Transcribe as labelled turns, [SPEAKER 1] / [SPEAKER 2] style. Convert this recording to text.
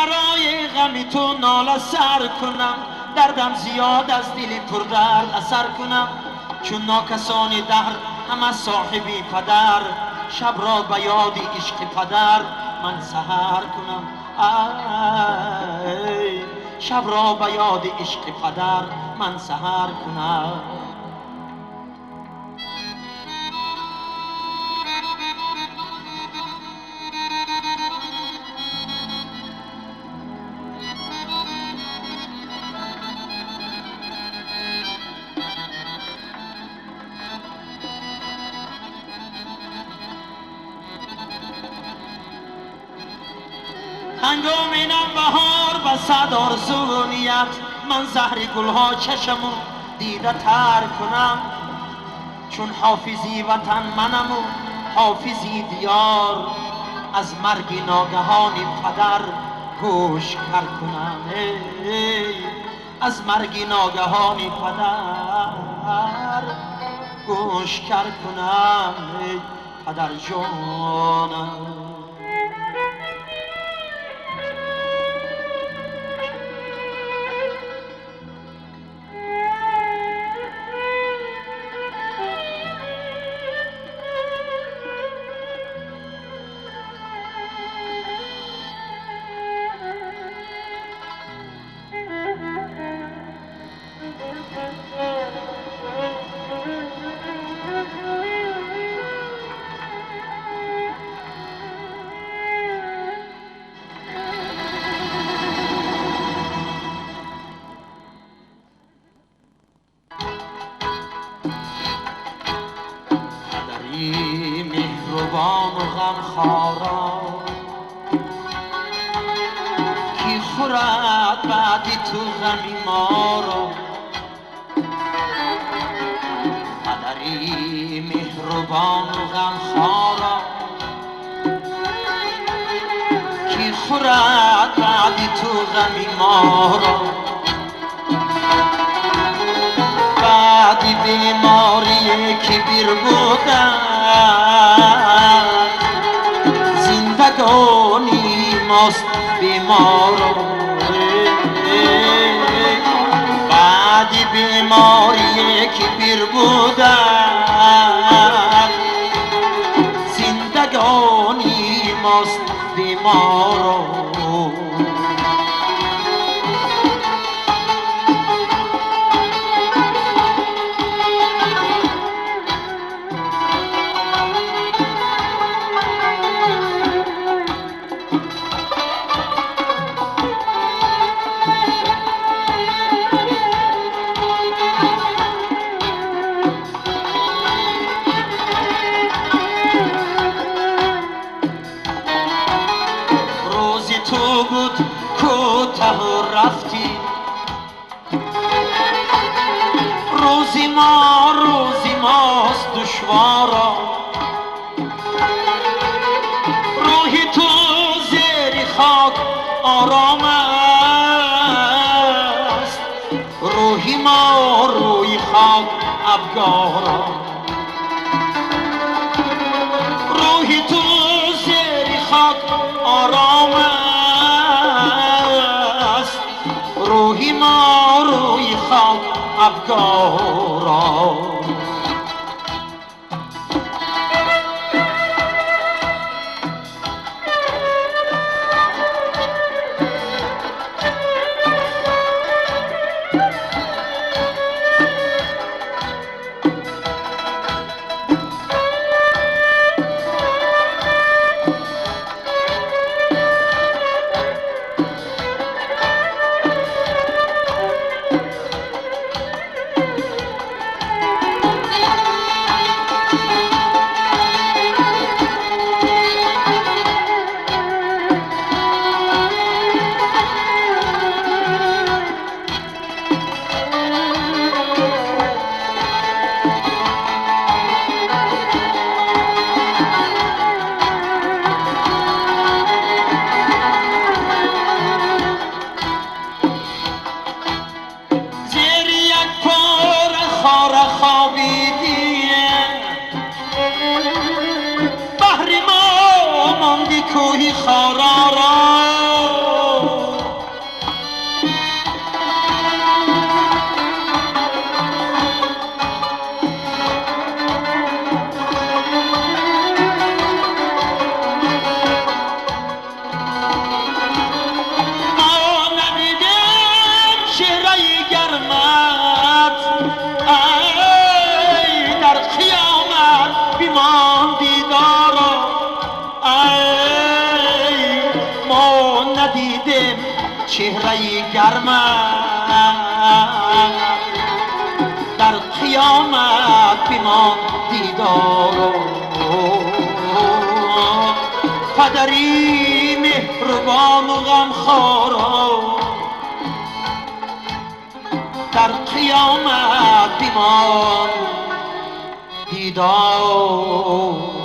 [SPEAKER 1] برای غمی تو ناله سر کنم، دردم زیاد از دل پر درد اثر کنم. چون ناکسان دهر همه صاحبی پدر، شب را به یاد عشق پدر من سحر کنم. ای شب را به یاد عشق پدر من سحر کنم. هنگام اینم بهار به صد آرزو و نیت، من زهر گلها چشمو دیده تر کنم. چون حافظی وطن منم و حافظی دیار، از مرگ ناگهانی پدر گوش کر کنم. از مرگ ناگهانی پدر گوش کر کنم. پدر جانم مهربان و غمخوارا، کی خورد بعد تو غمی ما را. پدری مهربان و غمخوارا، کی خورد بعد تو غمی ما را. بعدی بیماری کبیر بودن، زندگانی ماست بیمار. بعدی بیماری کبیر بودن، زندگانی ماست بیمار. تو بود کوته و رفتی، روزی ماست دشوارا. روحی تو زیر خاک آرام است، روحی ما روی خاک افگارا. روحی تو زیر خاک آرام است، روحی ما روی خاک افگارا. کوهی خارا را روزه گرمت در قیامت بما دیدار پدری مهربان و غمخوار در قیامت بما دیدار